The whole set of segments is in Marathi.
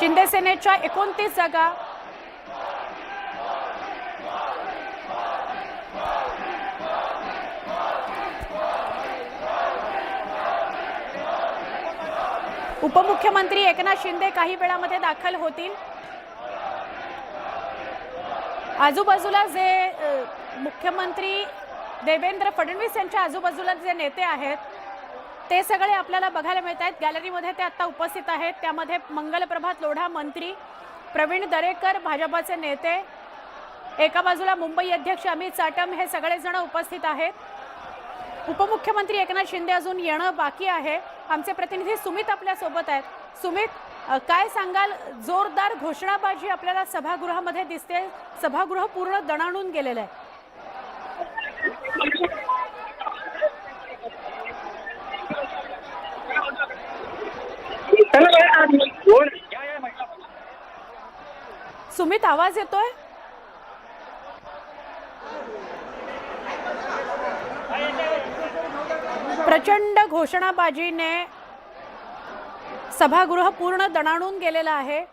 शिंदे सेनेच्या 29 जागा उपमुख्यमंत्री एकनाथ शिंदे काही वेळामध्ये दाखल होतील। आजूबाजूला जे मुख्यमंत्री देवेंद्र फडणवीस यांच्या आजूबाजूला जे नेते आहेत ते सगळे आपल्याला बघायला मिळत आहेत। गॅलरीमध्ये ते आता उपस्थित आहेत। त्यामध्ये मंगलप्रभात लोढा मंत्री, प्रवीण दरेकर भाजपाचे नेते, एका बाजूला मुंबई अध्यक्ष अमित चाटम, हे सगळे जण उपस्थित आहेत। उपमुख्यमंत्री एकनाथ शिंदे अजून येणं बाकी आहे। आमचे प्रतिनिधी सुमित आपल्या सोबत आहेत। सुमित, काय सांगाल? जोरदार घोषणाबाजी आपल्याला सभागृहामध्ये दिसते। सभागृह पूर्ण दणाणून गेलेलं आहे। सुमित, आवाज येतोय? प्रचंड घोषणाबाजीने सभागृह पूर्ण दणाणून गेलेलं आहे।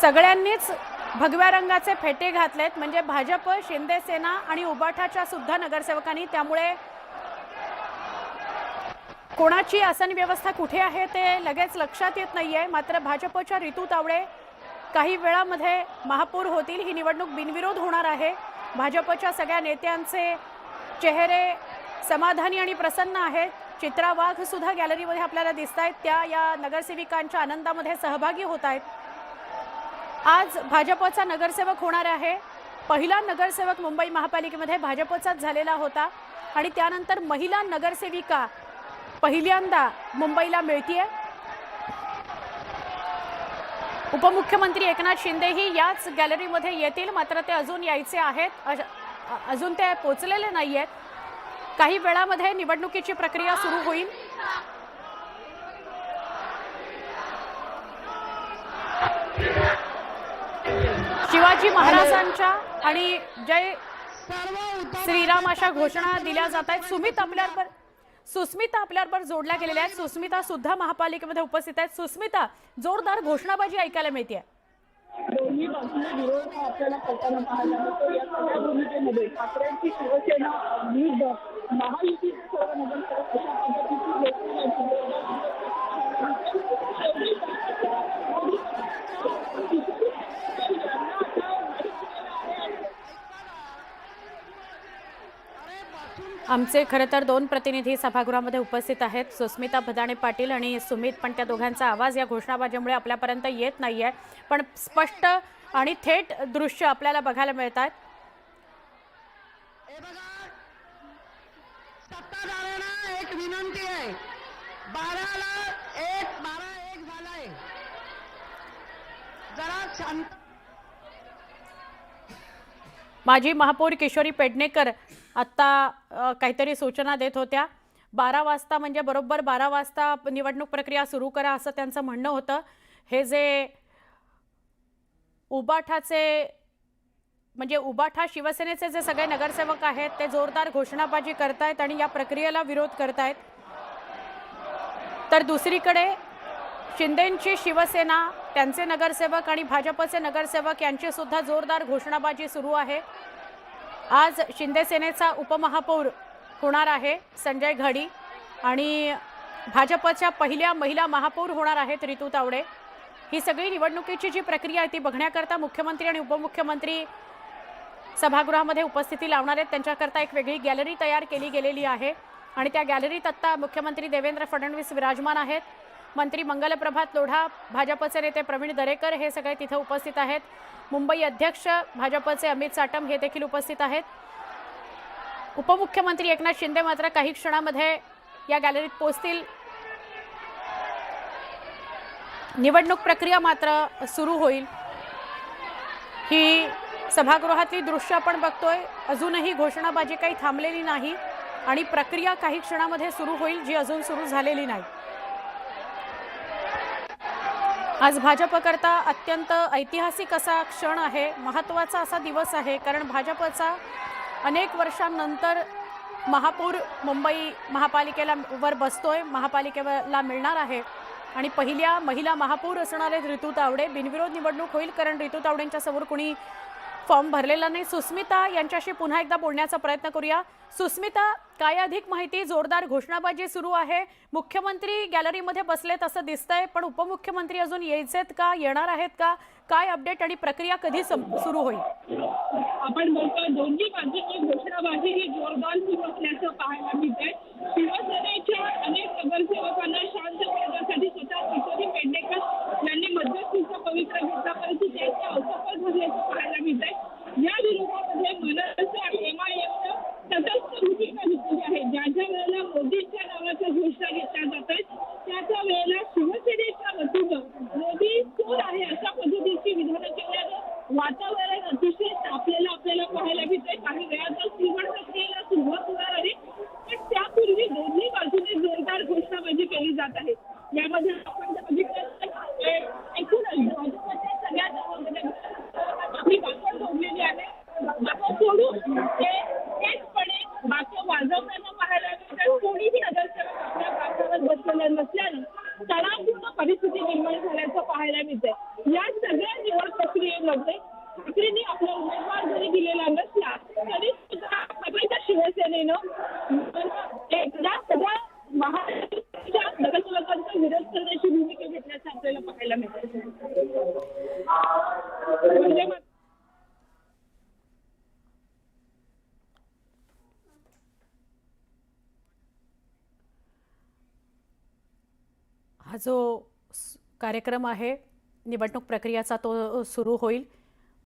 सगळ्यांनीच भगव्या रंगाचे फेटे घातलेत, म्हणजे भाजप, शिंदे सेना आणि उबाठाच्या सुद्धा नगरसेवकांनी। त्यामुळे कोणाची आसन व्यवस्था कुठे आहे ते लगेच लक्षात येत नाहीये। मात्र भाजपच्या रितू तावडे काही वेळामध्ये महापौर होतील। ही निवडणूक बिनविरोध होणार आहे। भाजपच्या सगळ्या नेत्यांचे चेहरे समाधानी आणि प्रसन्न आहेत। चित्रा वाघ सुद्धा गॅलरीमध्ये आपल्याला दिसत आहेत। त्या या नगरसेविकांच्या आनंदामध्ये सहभागी होत आहेत। आज भाजपचा नगरसेवक होणार आहे। पहिला नगरसेवक मुंबई महापालिकेमध्ये भाजपचाच झालेला होता आणि त्यानंतर महिला नगरसेविका पहिल्यांदा मुंबईला मिळतीये। उपमुख्यमंत्री एकनाथ शिंदेही याच गॅलरीमध्ये येतील, मात्र ते अजून यायचे आहेत। अजून ते पोहोचलेले नाहीयेत। काही वेळामध्ये निवडणुकीची प्रक्रिया सुरू होईल। शिवाजी महाराजांच्या आणि जय श्रीराम अशा घोषणा दिल्या जात आहेत। सुस्मिता आपल्याबरोबर जोडल्या गेलेल्या आहेत। सुस्मिता सुद्धा महापालिकेमध्ये उपस्थित आहेत। सुस्मिता, जोरदार घोषणाबाजी ऐकायला मिळते। दोन्ही बाजूने विरोध आपल्याला करताना पाहायला मिळतो। या सगळ्या भूमिकेमध्ये ठाकरेंची शिवसेना विरुद्ध महायुतीचे सर्व नगरसेवक अशा पद्धतीची आमचे खरं तर दोन प्रतिनिधी सभागृहामध्ये उपस्थित आहेत, सुस्मिता भदाणे पाटील आणि सुमित, पण त्या दोघांचा आवाज या घोषणाबाजीमुळे आपल्यापर्यंत येत नाहीये। पण स्पष्ट आणि थेट दृश्य आपल्याला बघायला मिळतात। सत्ताधाऱ्यांना एक विनंती आहे, 12:01 झालाय, जरा शांत। माजी महापौर किशोरी पेडणेकर आता काहीतरी सूचना देत होत्या। 12 वाजता म्हणजे बरोबर 12 वाजता निवडणूक प्रक्रिया सुरू करा असं त्यांचं म्हणणं होतं। हे जे उबाठाचे म्हणजे उबाठा शिवसेनेचे जे सगळे नगरसेवक आहेत ते जोरदार घोषणाबाजी करतायत आणि या प्रक्रियेला विरोध करतायत। तर दुसरीकडे शिंदेंची शिवसेना, त्यांचे नगरसेवक आणि भाजपचे नगरसेवक यांची सुद्धा जोरदार घोषणाबाजी सुरू आहे। आज शिंदे सेनेचा उपमहापौर होणार आहे संजय घाडी आणि भाजपच्या पहिल्या महिला महापौर होणार आहेत रितू तावडे। ही सगळी निवडणुकीची जी प्रक्रिया आहे ती बघण्याकरता मुख्यमंत्री आणि उपमुख्यमंत्री सभागृहामध्ये उपस्थिती लावणार आहेत। त्यांच्याकरता एक वेगळी गॅलरी तयार केली गेलेली आहे आणि त्या गॅलरीत आता मुख्यमंत्री देवेंद्र फडणवीस विराजमान आहेत। मंत्री मंगलप्रभात लोढा, भाजपचे नेते प्रवीण दरेकर हे सगळे तिथे उपस्थित आहेत। मुंबई अध्यक्ष भाजपचे अमित चाटम हे देखील उपस्थित आहेत। उपमुख्यमंत्री एकनाथ शिंदे मात्र काही क्षणामध्ये या गॅलरीत पोहोचतील। निवडणूक प्रक्रिया मात्र सुरू होईल। ही सभागृहातली दृश्य आपण बघतोय। अजूनही घोषणाबाजी काही थांबलेली नाही आणि प्रक्रिया काही क्षणामध्ये सुरू होईल, जी अजून सुरू झालेली नाही। आज भाजपकरता अत्यंत ऐतिहासिक असा क्षण आहे, महत्त्वाचा असा दिवस आहे, कारण भाजपचा अनेक वर्षांनंतर महापौर मुंबई महापालिकेला वर बसतोय, महापालिकेला मिळणार आहे। आणि पहिल्या महिला महापौर असणार आहेत ऋतू तावडे. बिनविरोध निवडणूक होईल कारण ऋतू तावडेंच्या समोर कोणी फॉर्म भरलेला नाही. सुस्मिता यांच्याशी पुन्हा एकदा बोलण्याचा प्रयत्न करूया. सुस्मिता, काय अधिक माहिती? जोरदार घोषणाबाजी सुरू आहे. मुख्यमंत्री गॅलरीमध्ये बसलेत असं दिसतंय, पण उपमुख्यमंत्री अजून यायचेत का, येणार आहेत का? काय अपडेट आणि प्रक्रिया कधी सुरू होईल? आपण बोलतोय दोन्ही बाजूची घोषणाबाजी ही जोरदार सुरू असल्याचं पाहायला मिळतंय. शिवसेनेच्या अनेक नगरसेवकांना शांत करण्यासाठी स्वतः किशोरी पेडणेकर यांनी मध्यस्थीचा पवित्रा घेतला, परंतु त्यांचे असफल ठरल्याचं पाहायला मिळतंय. या विरोधामध्ये मनसे आणि MIM तटस्थ भूमिका घेतलेली आहे. ज्या ज्या वेळेला मोदींच्या नावाच्या घोषणा घेतल्या जात आहेत त्या वेळेला शिवसेनेच्या वतीनं मोदी चोर आहे अशा पद्धतीची विधानं केल्यानं वातावरण अतिशय तापलेलं आपल्याला पाहायला मिळतंय. काही वेळातच निवड प्रक्रियेला सुरुवात होणार आहे, पण त्यापूर्वी दोन्ही बाजूने जोरदार घोषणाबाजी केली जात आहे. यामध्ये आपण जर बघितलं तर एकूणच भाजपचे सगळ्यात आपली भाषण जोडलेली आहे. आपण सोडून तेचपणे भाषण वाजवताना पाहायला मिळतात. कोणीही नगरसेवक आपल्या भाषणावर बसलेलं नसल्यानं तणावपूर्ण परिस्थिती निर्माण झाल्याचं पाहायला मिळतंय. या सगळ्या निवड प्रक्रियेमध्ये ठाकरेंनी आपला उमेदवार जरी दिलेला नसला तरी सुद्धा सगळ्या शिवसेनेनं एकदा सगळ्या महाराष्ट्राच्या नगरसेवकांचा विरोध करण्याची भूमिका घेतल्याचं आपल्याला पाहायला मिळतं. म्हणजे हा जो कार्यक्रम आहे निवडणूक प्रक्रियेचा तो सुरू होईल.